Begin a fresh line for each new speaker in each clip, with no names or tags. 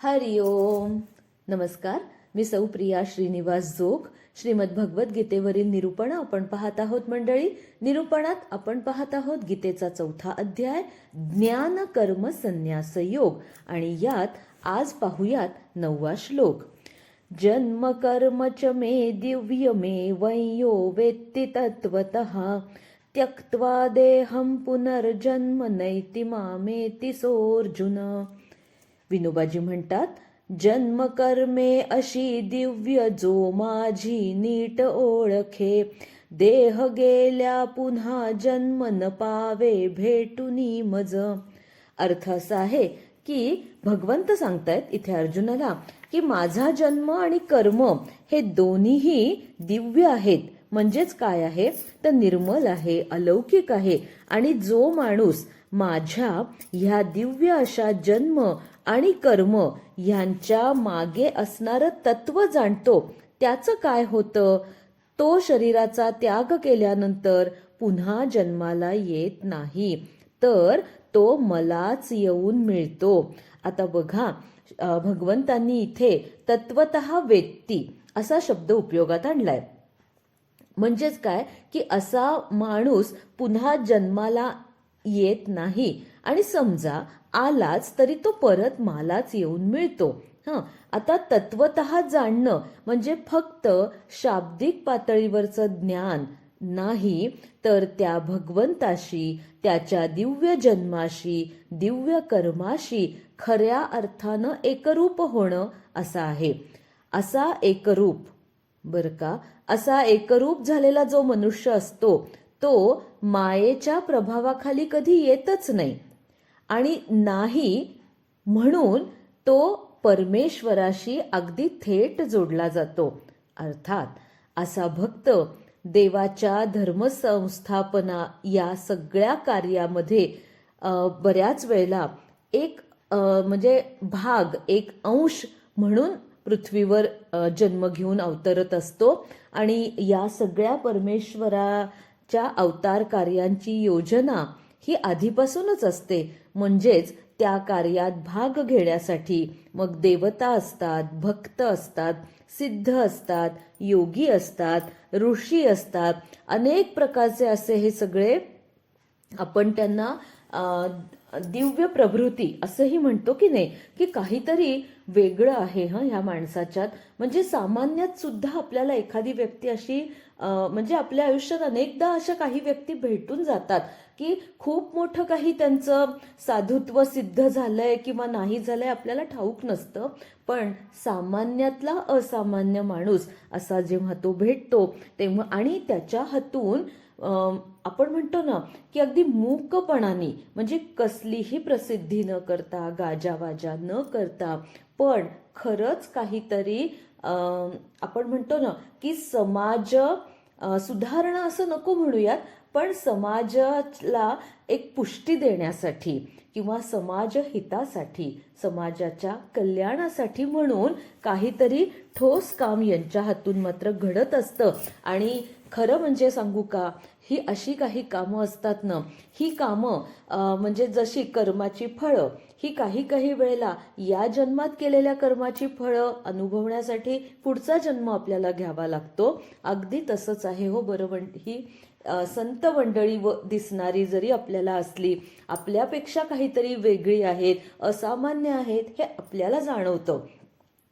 हरि ओम. नमस्कार. मी सौ प्रिया श्रीनिवास जोग. श्रीमद भगवद्गीतेवरील निरूपण आपण पाहत आहोत मंडळी. निरूपणात आपण पाहत आहोत गीतेचा 4था अध्याय ज्ञान कर्म संन्यास योग आणि यात आज पाहूयात 9वा श्लोक. जन्म कर्म च मे दिव्य मे वैयो वेत्ति तत्वतः त्यक्त्वा देहं पुनर्जन्म नैति मामेति सोऽर्जुन. विनोबाजी म्हणतात, जन्म कर्मे अशी दिव्य जो माझी नीट ओळखे, देह गेल्या पुन्हा जन्म न पावे भेटुनी मज. अर्थ असा आहे की भगवंत सांगतायत इथे अर्जुनाला की माझा जन्म आणि कर्म हे दोन्हीही दिव्य आहेत. म्हणजेच काय आहे तर निर्मल आहे, अलौकिक आहे. आणि जो माणूस माझ्या ह्या दिव्य अशा जन्म आणि कर्म यांच्या मागे असणारं तत्व जाणतो, त्याचं काय होतं, तो शरीराचा त्याग केल्यानंतर पुन्हा जन्माला येत नाही, तर तो मलाच येऊन मिळतो. आता बघा, भगवंतांनी इथे तत्वतः वेत्ती असा शब्द उपयोगात आणलाय. म्हणजेच काय की असा माणूस पुन्हा जन्माला येत नाही आणि समजा आलाच तरी तो परत मलाच येऊन मिळतो. आता तत्वतः जाणणं म्हणजे फक्त शाब्दिक पातळीवरचं ज्ञान नाही, तर त्या भगवंताशी, त्याच्या दिव्य जन्माशी, दिव्य कर्माशी खऱ्या अर्थानं एकरूप होणं असं आहे. असा एकरूप, बर का, असा एकरूप झालेला जो मनुष्य असतो तो मायेच्या प्रभावाखाली कधी येतच नाही आणि नाही म्हणून तो परमेश्वराशी अगदी थेट जोडला जातो. अर्थात असा भक्त देवाच्या धर्मसंस्थापना या सगळ्या कार्यामध्ये बऱ्याच वेळेला एक म्हणजे भाग, एक अंश म्हणून पृथ्वीवर जन्म घेऊन अवतरत असतो आणि या सगळ्या परमेश्वराच्या अवतार कार्यांची योजना ही आधीपासूनच असते. म्हणजेच त्या कार्यात भाग घेण्यासाठी मग देवता असतात, भक्त असतात, सिद्ध असतात, योगी असतात, ऋषी असतात, अनेक प्रकारचे असे हे सगळे आपण त्यांना दिव्य प्रवृत्ती असंही म्हणतो की नाही, की काहीतरी वेगळं आहे ह्या माणसाच्यात. म्हणजे सामान्यात सुद्धा आपल्याला एखादी व्यक्ती अशी म्हणजे आपल्या आयुष्यात अनेकदा अशा काही व्यक्ती भेटून जातात की खूप मोठं काही त्यांचं साधुत्व सिद्ध झालंय किंवा नाही झालंय आपल्याला ठाऊक नसतं, पण सामान्यातला असामान्य माणूस असा जेव्हा तो भेटतो तेव्हा आणि त्याच्या हातून आपण म्हणतो ना की अगदी मूकपणाने, म्हणजे कसलीही प्रसिद्धी न करता, गाजावाजा न करता, पण खरंच काहीतरी आपण म्हणतो ना की समाज सुधारणा असं नको म्हणूयात, पण समाजाला एक पुष्टी देण्यासाठी किंवा समाज हितासाठी, समाजाच्या कल्याणासाठी म्हणून काहीतरी ठोस काम यांच्या हातून मात्र घडत असतं. आणि खरं म्हणजे सांगू का, ही अशी काही कामं असतात ना, ही कामं म्हणजे जशी कर्माची फळं, ही काही काही वेळेला या जन्मात केलेल्या कर्माची फळं अनुभवण्यासाठी पुढचा जन्म आपल्याला घ्यावा लागतो. अगदी तसंच आहे हो. बरोबर, ही संत मंडळी दिसणारी जरी आपल्याला असली, आपल्यापेक्षा काहीतरी वेगळी आहेत, असामान्य आहेत, हे आपल्याला जाणवतं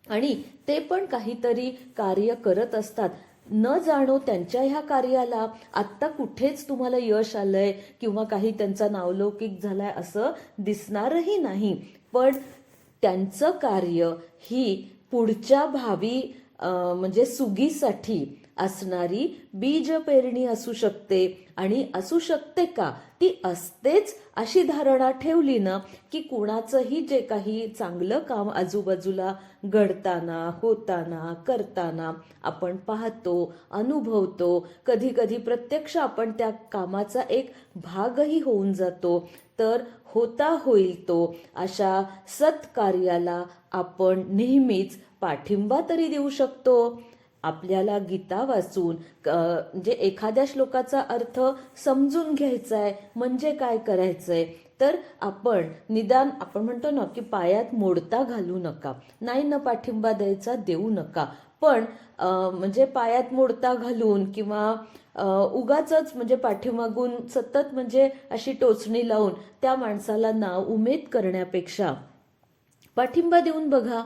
आणि ते पण काहीतरी कार्य करत असतात. न जाणो त्यांच्या ह्या कार्याला आत्ता कुठेच तुम्हाला यश आलंय किंवा काही त्यांचा नावलौकिक झालाय असं दिसणारही नाही, पण त्यांचं कार्य ही पुढच्या भावी म्हणजे सुगीसाठी असणारी बीज पेरणी असू शकते. आणि असू शकते का, ती असतेच अशी धारणा ठेवली ना की कुणाचंही जे काही चांगलं काम आजूबाजूला घडताना, होताना, करताना आपण पाहतो, अनुभवतो, कधी कधी प्रत्यक्ष आपण त्या कामाचा एक भागही होऊन जातो, तर होता होईल तो अशा सत्कार्याला आपण नेहमीच पाठिंबा तरी देऊ शकतो. आपल्याला गीता वाचून म्हणजे एखाद्या श्लोकाचा अर्थ समजून घ्यायचा आहे, म्हणजे काय करायचंय तर आपण निदान आपण म्हणतो ना की पायात मोडता घालू नका, नाही न पाठिंबा द्यायचा देऊ नका, पण म्हणजे पायात मोडता घालून किंवा उगाचच म्हणजे पाठीमागून सतत म्हणजे अशी टोचणी लावून त्या माणसाला नाउमेद करण्यापेक्षा पाठिंबा देऊन बघा,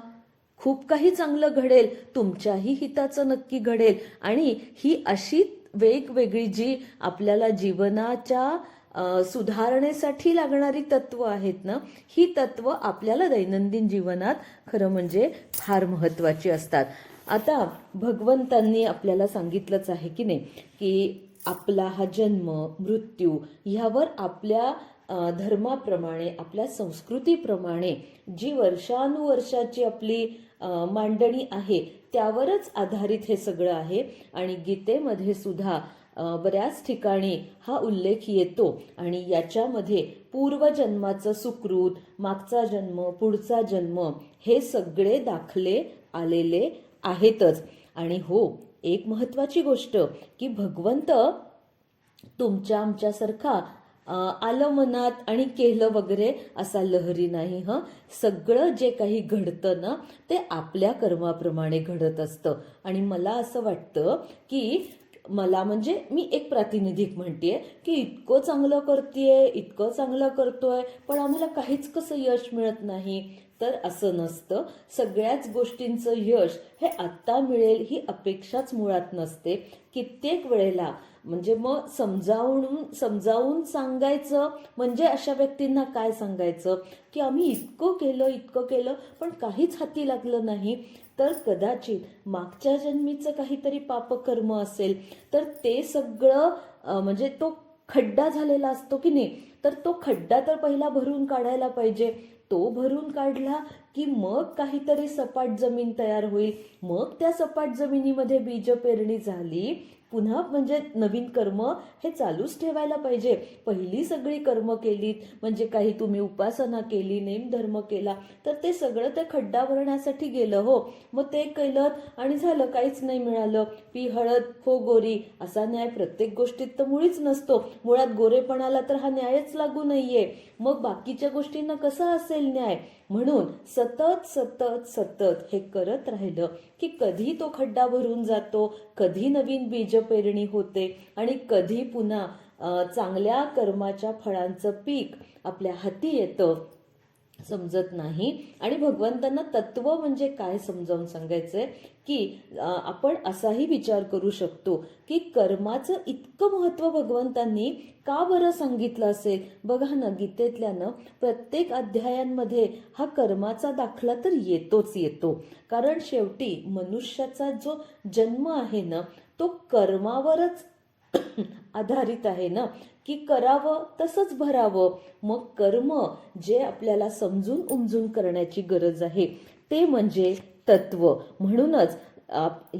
खूप काही चांगलं घडेल, तुमच्याही हिताचं नक्की घडेल. आणि ही अशी वेगवेगळी जी आपल्याला जीवनाच्या सुधारणेसाठी लागणारी तत्व आहेत ना, ही तत्व आपल्याला दैनंदिन जीवनात खरं म्हणजे फार महत्वाची असतात. आता भगवंतांनी आपल्याला सांगितलंच आहे की नाही की आपला हा जन्म मृत्यू ह्यावर आपल्या धर्माप्रमाणे आपल्या संस्कृतीप्रमाणे जी वर्षानुवर्षाची आपली मांडणी आहे त्यावरच आधारित हे सगळं आहे. आणि गीतेमध्ये सुद्धा बऱ्याच ठिकाणी हा उल्लेख येतो आणि याच्यामध्ये पूर्वजन्माचं सुकृत, मागचा जन्म, पुढचा जन्म हे सगळे दाखले आलेले आहेतच. आणि हो, एक महत्वाची गोष्ट की भगवंत तुमच्या आमच्यासारखा आलं मनात आणि केलं वगैरे असा लहरी नाही. सगळं जे काही घडतं ना ते आपल्या कर्माप्रमाणे घडत असतं. आणि मला असं वाटतं की मला म्हणजे मी एक प्रातिनिधिक म्हणतेय की इतकं चांगलं करतेय, इतकं चांगलं करतोय, पण आम्हाला काहीच कसं यश मिळत नाही. तर असं नसतं. सगळ्याच गोष्टींचं यश हे आत्ता मिळेल ही अपेक्षाच मुळात नसते. कित्येक वेळेला म्हणजे मग समजावून सांगायचं म्हणजे अशा व्यक्तींना काय सांगायचं की आम्ही इतकं केलं पण काहीच हाती लागलं नाही. तर कदाचित मागच्या जन्मीचं काहीतरी पापकर्म असेल तर ते सगळं म्हणजे तो खड्डा झालेला असतो की नाही, तर तो खड्डा तर पहिला भरून काढायला पाहिजे. तो भरून काढला की मग काहीतरी सपाट जमीन तयार होईल. मग त्या सपाट जमिनीमध्ये बीज पेरणी झाली, पुन्हा म्हणजे नवीन कर्म हे चालूच ठेवायला पाहिजे. पहिली सगळी कर्म केलीत म्हणजे काही तुम्ही उपासना केली, नेमधर्म केला, तर ते सगळं ते खड्डा भरण्यासाठी गेलं. हो, मग ते केलं आणि झालं, काहीच नाही मिळालं. पी हळद हो गोरी असा न्याय प्रत्येक गोष्टीत तर मुळीच नसतो. मुळात गोरेपणाला तर हा न्यायच लागू नाहीये. मग बाकीच्या गोष्टींना कसा असेल न्याय? म्हणून सतत सतत सतत हे करत राहिलं की कधी तो खड्डा भरून जातो, कधी नवीन बीज पेरणी होते आणि कधी पुन्हा चांगल्या कर्माच्या फळांचं पीक आपल्या हाती येतं, समजत नाही. आणि भगवंतांना तत्व म्हणजे काय समजावून सांगायचंय की आपण असाही विचार करू शकतो की कर्माचं इतकं महत्व भगवंतांनी का बरं सांगितलं असेल. बघा ना, गीतेतल्या ना प्रत्येक अध्यायांमध्ये हा कर्माचा दाखला तर येतोच येतो. कारण शेवटी मनुष्याचा जो जन्म आहे ना तो कर्मावरच आधारित आहे ना, की करावं तसंच भरावं. मग कर्म जे आपल्याला समजून उमजून करण्याची गरज आहे ते म्हणजे तत्व. म्हणूनच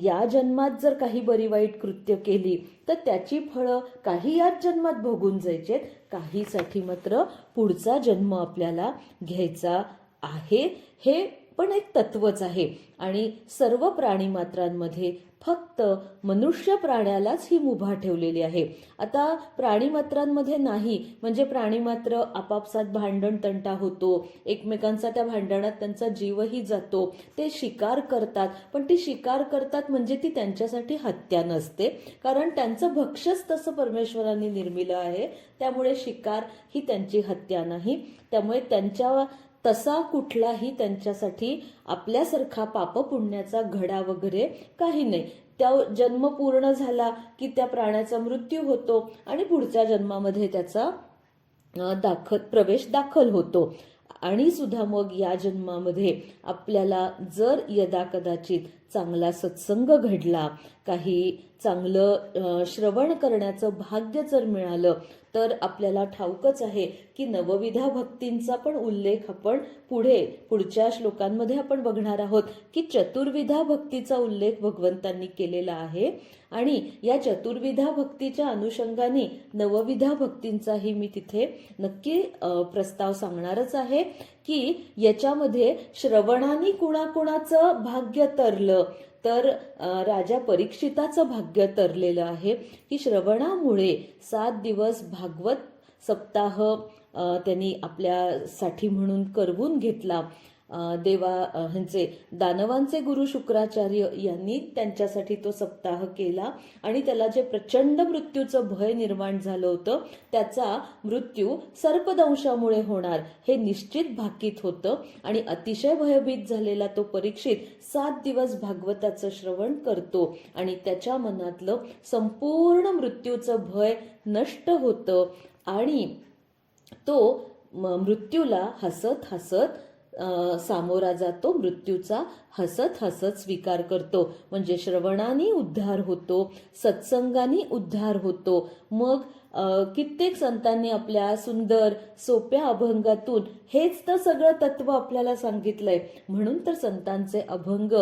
या जन्मात जर काही बरी वाईट कृत्य केली तर त्याची फळं काही याच जन्मात भोगून जायचे, काहीसाठी मात्र पुढचा जन्म आपल्याला घ्यायचा आहे. हे पण एक तत्वच आहे. आणि सर्व प्राणीमात्रांमध्ये फक्त मनुष्य प्राण्यालाच ही मुभा ठेवलेली आहे. आता प्राणीमात्रांमध्ये नाही, म्हणजे प्राणीमात्र आपापसात भांडण तंटा होतो, एकमेकांचा त्या भांडणात त्यांचा जीवही जातो. ते शिकार करतात, पण ती शिकार करतात म्हणजे ती त्यांच्यासाठी हत्या नसते, कारण त्यांचं भक्ष्यच तसं परमेश्वरांनी निर्मिलं आहे. त्यामुळे शिकार ही त्यांची हत्या नाही. त्यामुळे त्यांच्या तसा कुठलाही त्यांच्यासाठी आपल्यासारखा पापपुण्याचा घडा वगैरे काही नाही. त्या जन्म पूर्ण झाला की त्या प्राण्याचा मृत्यू होतो आणि पुढच्या जन्मामध्ये त्याचा प्रवेश दाखल होतो. आणि सुद्धा मग या जन्मामध्ये आपल्याला जर यदा कदाचित चांगला सत्संग घडला, काही चांगलं श्रवण करण्याचं भाग्य जर मिळालं तर आपल्याला ठाऊकच आहे की नवविधा भक्तींचा पण उल्लेख आपण पुढच्या श्लोकांमध्ये आपण बघणार आहोत की चतुर्विधा भक्तीचा उल्लेख भगवंतांनी केलेला आहे. आणि या चतुर्विधा भक्तीच्या अनुषंगाने नवविधा भक्तींचाही मी तिथे नक्की प्रस्ताव सांगणारच आहे की याच्यामध्ये श्रवणाने कुणाकुणाचं भाग्य तरलं तर राजा परीक्षिताचं भाग्य तरलेलं आहे की श्रवणामुळे 7 दिवस भागवत सप्ताह त्यांनी आपल्यासाठी म्हणून करवून घेतला. ह्यांचे दानवांचे गुरु शुक्राचार्य यांनी त्यांच्यासाठी तो सप्ताह केला आणि त्याला जे प्रचंड मृत्यूचं भय निर्माण झालं होतं त्याचा मृत्यू सर्पदंशामुळे होणार हे निश्चित भाकीत होतं आणि अतिशय भयभीत झालेला तो परीक्षित 7 दिवस भागवताचं श्रवण करतो आणि त्याच्या मनातलं संपूर्ण मृत्यूचं भय नष्ट होतं आणि तो मृत्यूला हसत हसत सामोरा जातो, मृत्यूचा हसत हसत स्वीकार करतो. म्हणजे श्रवणाने उद्धार होतो, सत्संगाने उद्धार होतो. मग कित्येक संतांनी आपल्या सुंदर सोप्या अभंगातून हेच तर सगळं तत्व आपल्याला सांगितलंय. म्हणून तर संतांचे अभंग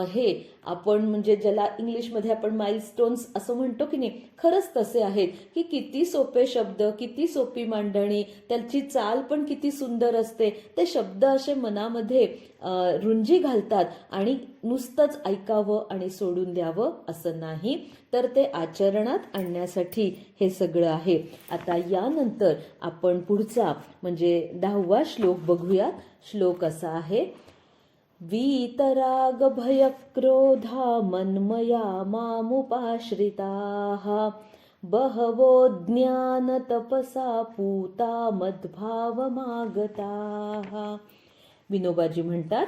हे आपण म्हणजे ज्याला इंग्लिशमध्ये आपण माइलस्टोन्स असं म्हणतो की नाही, खरंच तसे आहेत की किती सोपे शब्द, किती सोपी मांडणी, त्याची चाल पण किती सुंदर असते. ते शब्द असे मनामध्ये रुंजी घालतात आणि नुसतंच ऐकावं आणि सोडून द्यावं असं नाही, तर ते आचरणात आणण्यासाठी हे सगळं आहे. आता यानंतर आपण पुढचा म्हणजे 10वा श्लोक बघूयात. श्लोक असा आहे, वीतराग भयक्रोधा मन्मया मामुपाश्रिताः बहवो ज्ञान तपसा पूता मद्भावमागताः. विनोबाजी म्हणतात,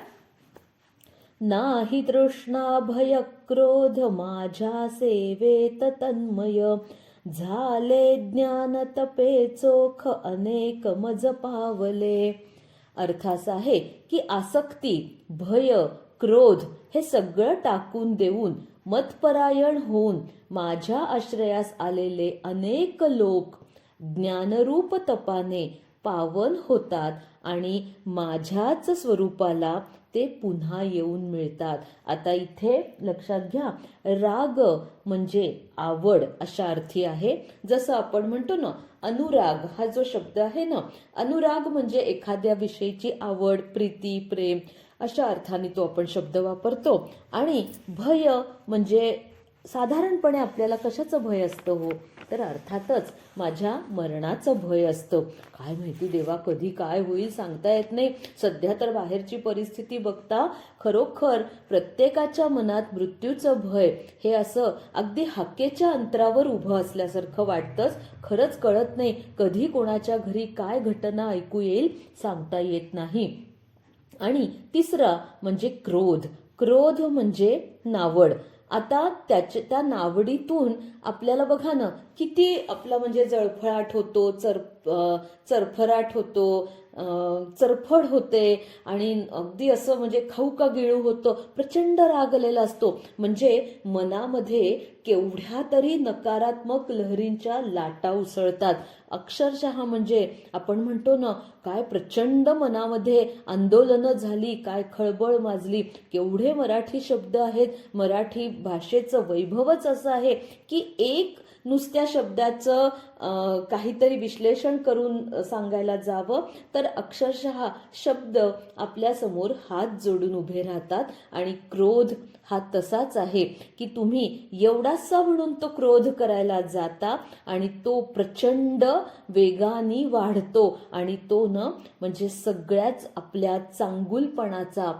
नाही तृष्णा भय क्रोध माझ्या सेवेत तन्मय झाले ज्ञान तपे चोख अनेक मज पावले. अर्थ असा आहे की आसक्ती, भय, क्रोध हे सगळं टाकून देऊन मतपरायण होऊन माझ्या आश्रयास आलेले अनेक लोक ज्ञानरूप तपाने पावन होतात आणि माझ्याच स्वरूपाला ते पुन्हा येऊन मिळतात. आता इथे लक्षात घ्या, राग म्हणजे आवड अशा अर्थी आहे. जसं आपण म्हणतो ना, अनुराग हा जो शब्द आहे ना, अनुराग म्हणजे एखाद्या विषयीची आवड, प्रीती, प्रेम अशा अर्थाने तो आपण शब्द वापरतो. आणि भय म्हणजे साधारणपणे आपल्याला कशाचं भय असतं हो, तर अर्थातच माझ्या मरणाचं भय असतं. काय माहिती देवा कधी काय होईल सांगता येत नाही. सध्या तर बाहेरची परिस्थिती बघता खरोखर प्रत्येकाच्या मनात मृत्यूचं भय हे असं अगदी हाकेच्या अंतरावर उभं असल्यासारखं वाटतंच. खरंच कळत नाही कधी कोणाच्या घरी काय घटना ऐकू येईल सांगता येत नाही. आणि तिसरा म्हणजे क्रोध. क्रोध म्हणजे नावड. आता त्या नावडीतून आपल्याला बघा ना किती आपला म्हणजे जळफळाट होतो, चरफराट होतो, चरफड होते आणि अगदी असं म्हणजे खाऊ का गिळू होतं. प्रचंड राग आलेला असतो. म्हणजे मनामध्ये केवढ्या तरी नकारात्मक लहरींच्या लाटा उसळतात. अक्षरशः म्हणजे आपण म्हणतो ना, काय प्रचंड मनामध्ये आंदोलनं झाली, काय खळबळ माजली. केवढे मराठी शब्द आहेत. मराठी भाषेचं वैभवच असं आहे की एक नुसत्या शब्दाचं काहीतरी विश्लेषण करून सांगायला जावं तर अक्षरशः शब्द आपल्या समोर हात जोडून उभे राहतात. आणि क्रोध हा तसाच आहे की तुम्ही एवढासा म्हणून तो क्रोध करायला जाता आणि तो प्रचंड वेगाने वाढतो आणि तो म्हणजे सगळ्याच आपल्या चांगुलपणाचा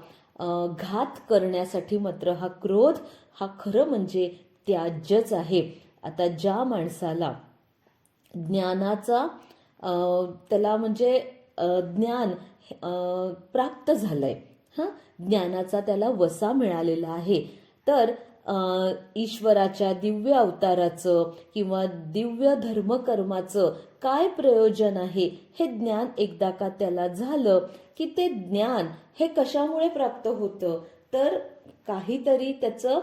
घात करण्यासाठी मात्र हा क्रोध हा खरं म्हणजे त्याज्यच आहे. आता ज्या माणसाला ज्ञानाचा त्याला म्हणजे ज्ञान प्राप्त झालंय, ज्ञानाचा त्याला वसा मिळालेला आहे, तर ईश्वराच्या दिव्य अवताराचं किंवा दिव्य धर्मकर्माचं काय प्रयोजन आहे हे ज्ञान एकदा का त्याला झालं की ते ज्ञान हे कशामुळे प्राप्त होतं, तर काहीतरी त्याचं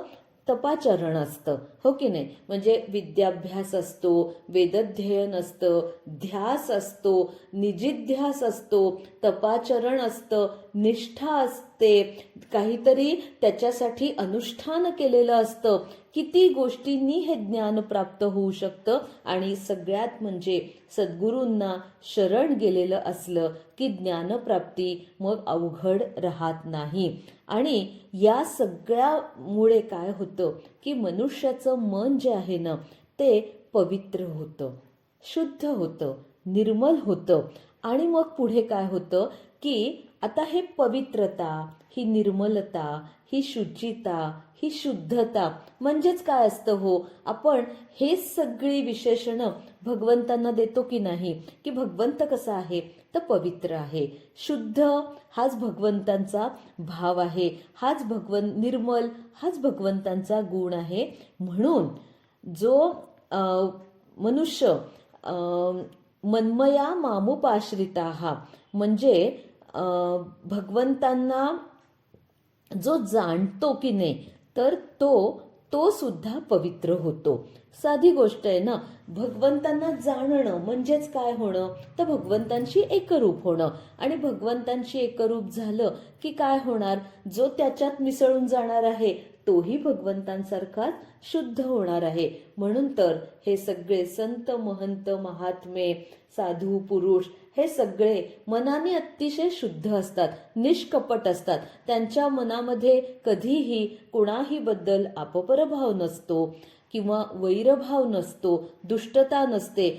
तपाचरण असतं, हो की नाही. म्हणजे विद्याभ्यास असतो, वेदध्ययन असतं, ध्यास असतो, निजिध्यास असतो, तपाचरण असतं, निष्ठा असते, काहीतरी त्याच्यासाठी अनुष्ठान केलेलं असतं. किती गोष्टींनी हे ज्ञान प्राप्त होऊ शकतं. आणि सगळ्यात म्हणजे सद्गुरूंना शरण गेलेलं असलं की ज्ञानप्राप्ती मग अवघड राहत नाही. आणि या सगळ्यामुळे काय होतं की मनुष्याचं मन जे आहे ना ते पवित्र होतं, शुद्ध होतं, निर्मल होतं. आणि मग पुढे काय होतं की आता हे पवित्रता, ही निर्मलता, ही शुचिता, ही शुद्धता म्हणजेच काय असतं हो? आपण हे सगळी विशेषणं भगवंतांना देतो की नाही? की भगवंत कसा आहे? तर पवित्र आहे, शुद्ध हाच भगवंतांचा भाव आहे, हाच निर्मल हाच भगवंतांचा गुण आहे. म्हणून जो मनुष्य मन्मया मामुपाश्रिता म्हणजे भगवंतांना जो जाणतो की नाही तर तो सुद्धा पवित्र होतो. साधी गोष्ट आहे ना. भगवंतांना जाणणं म्हणजेच काय होणं? तर भगवंतांशी एकरूप होणं. आणि भगवंतांशी एकरूप झालं की काय होणार? जो त्याच्यात मिसळून जाणार आहे तोही भगवंतांसारखाच शुद्ध होणार आहे. म्हणून तर हे सगळे संत, महंत, महात्मे, साधू, पुरुष हे सगळे मनाने अतिशय शुद्ध असतात, निष्कपट असतात. त्यांच्या मनामध्ये कधीही कुणाही बद्दल अपपरभाव नसतो किंवा वैरभाव नसतो, दुष्टता नसते.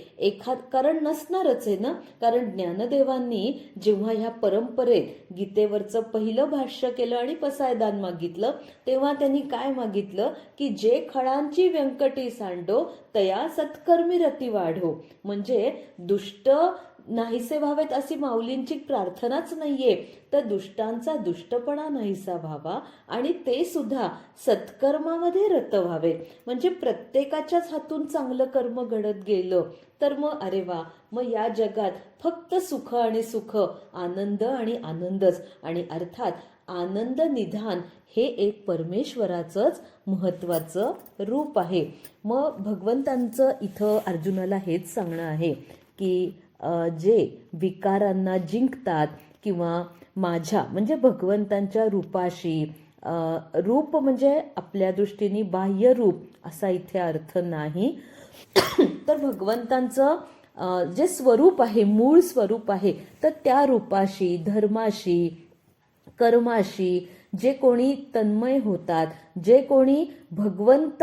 कारण नसणारच आहे ना. कारण ज्ञानदेवांनी जेव्हा ह्या परंपरेत गीतेवरचं पहिलं भाष्य केलं आणि पसायदान मागितलं तेव्हा त्यांनी काय मागितलं की जे खळांची व्यंकटी सांडो तया सत्कर्मी रती वाढो. म्हणजे दुष्ट नाहीसे व्हावेत अशी माऊलींची प्रार्थनाच नाहीये, तर दुष्टांचा दुष्टपणा नाहीसा व्हावा आणि ते सुद्धा सत्कर्मामध्ये रत व्हावेत. म्हणजे प्रत्येकाच्याच हातून चांगलं कर्म घडत गेलं तर मग अरे वा, मग या जगात फक्त सुख आणि सुख, आनंद आणि आनंदच. आणि अर्थात आनंद निधान हे एक परमेश्वराचंच महत्वाचं रूप आहे. मग भगवंतांचं इथं अर्जुनाला हेच सांगणं आहे की जे विकारांना जिंकतात किंवा माझ्या म्हणजे भगवंतांच्या रूपाशी, रूप म्हणजे आपल्या दृष्टीने बाह्य रूप असा इथे अर्थ नाही, तर भगवंतांचं जे स्वरूप आहे, मूळ स्वरूप आहे, तर त्या रूपाशी, धर्माशी, कर्माशी जे कोणी तन्मय होतात, जे कोणी भगवंत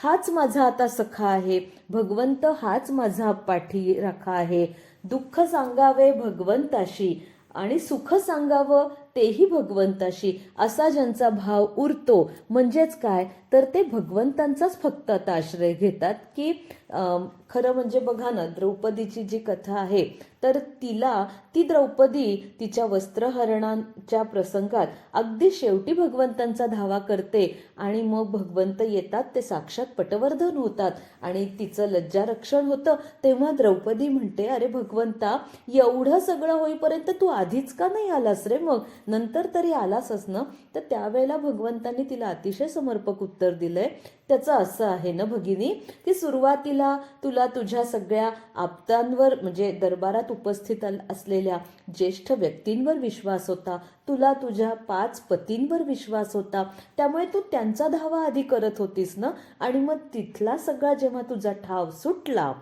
हाच माझा आता सखा आहे, भगवंत हाच माझा पाठीराखा आहे, दुःख सांगावे भगवंताशी आणि सुख सांगावं तेही भगवंताशी असा ज्यांचा भाव उरतो, म्हणजेच काय तर ते भगवंतांचाच फक्त आता आश्रय घेतात. की खरं म्हणजे बघा ना, द्रौपदीची जी कथा आहे तर ती द्रौपदी तिच्या वस्त्रहरणाच्या प्रसंगात अगदी शेवटी भगवंतांचा धावा करते आणि मग भगवंत येतात, ते साक्षात पटवर्धन होतात आणि तिचं लज्जारक्षण होतं. तेव्हा द्रौपदी म्हणते, अरे भगवंता, एवढं सगळं होईपर्यंत तू आधीच का नाही आलास रे? मग नंतर तरी आलासच ना. तर त्यावेळेला भगवंतांनी तिला अतिशय समर्पक उत्तर दिलंय. त्याचं असं आहे ना भगिनी, की सुरुवातीला तुला तुझ्या सगळ्या आप्तांवर म्हणजे दरबारात उपस्थित असलेल्या ज्येष्ठ व्यक्तींवर विश्वास होता, तुला तुझ्या 5 पतींवर विश्वास होता, त्यामुळे तू त्यांचा धावा आधी करत होतीस ना. आणि मग तिथला सगळा जेव्हा तुझा ठाव सुटला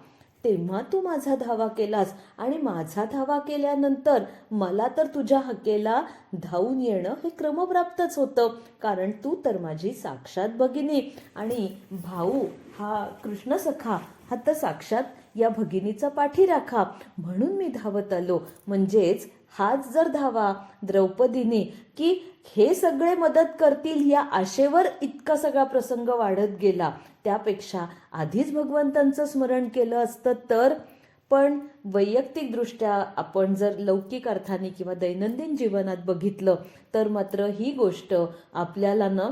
तेव्हा तू माझा धावा केलास आणि माझा धावा केल्यानंतर मला तर तुझ्या हकेला धावून येणं हे क्रमप्राप्तच होतं, कारण तू तर माझी साक्षात भगिनी आणि भाऊ हा कृष्ण सखा हा तर साक्षात या भगिनीचा पाठीराखा, म्हणून मी धावत आलो. म्हणजेच हाच जर धावा द्रौपदीने की हे सगळे मदत करतील या आशेवर इतका सगळा प्रसंग वाढत गेला, त्यापेक्षा आधीच भगवंतांचं स्मरण केलं असतं तर. पण वैयक्तिकदृष्ट्या आपण जर लौकिक अर्थाने किंवा दैनंदिन जीवनात बघितलं तर मात्र ही गोष्ट आपल्याला ना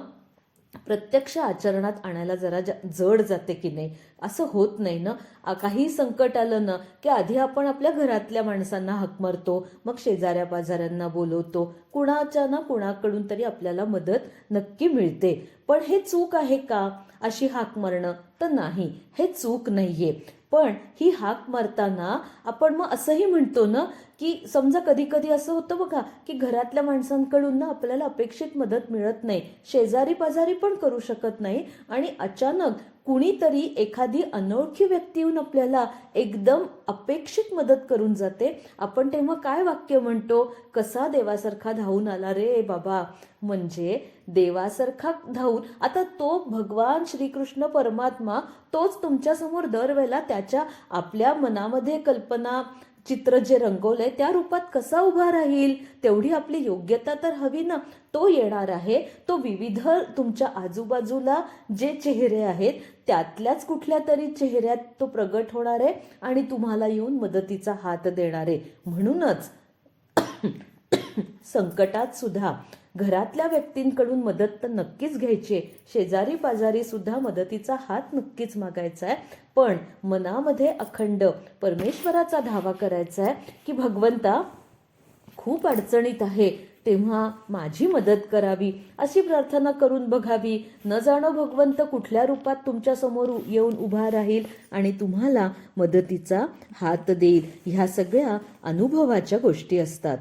प्रत्यक्ष आचरणात आणायला जरा जड जाते की नाही, असं होत नाही ना. काही संकट आलं ना की आधी आपण आपल्या घरातल्या माणसांना हाक मारतो, मग शेजाऱ्या पाजाऱ्यांना बोलवतो, कुणाच्या ना कुणाकडून तरी आपल्याला मदत नक्की मिळते. पण हे चूक आहे का अशी हाक मारणं? तर नाही, हे चूक नाहीये. पण ही हाक मारताना आपण मग असंही म्हणतो ना की समजा कधी कधी असं होतं बघा की घरातल्या माणसांकडून ना आपल्याला अपेक्षित मदत मिळत नाही, शेजारी पाजारी पण करू शकत नाही आणि अचानक कुणीतरी एखादी अनोळखी व्यक्ती येऊन आपल्याला एकदम अपेक्षित मदत करून जाते. आपण तेव्हा काय वाक्य म्हणतो? कसा देवासारखा धावून आला रे बाबा. म्हणजे देवासारखा धावून आता तो भगवान श्रीकृष्ण परमात्मा तोच तुमच्या समोर दरवेळेला त्याच्या आपल्या मनामध्ये कल्पना चित्र जे रंगवलंय त्या रूपात कसा उभा राहील, तेवढी आपली योग्यता तर हवी ना. तो येणार आहे. तो विविध तुमच्या आजूबाजूला जे चेहरे आहेत त्यातल्याच कुठल्या तरी चेहऱ्यात तो प्रगट होणार आहे आणि तुम्हाला येऊन मदतीचा हात देणार आहे. म्हणूनच संकटात सुद्धा घरातल्या व्यक्तींकडून मदत तर नक्कीच घ्यायची, शेजारी पाजारी सुद्धा मदतीचा हात नक्कीच मागायचा आहे. पण मनामध्ये अखंड परमेश्वराचा धावा करायचा आहे की भगवंता खूप अडचणीत आहे, तेव्हा माझी मदत करावी, अशी प्रार्थना करून बघावी. न जाणो भगवंत कुठल्या रूपात तुमच्या समोर येऊन उभा राहील आणि तुम्हाला मदतीचा हात देईल. ह्या सगळ्या अनुभवाच्या गोष्टी असतात.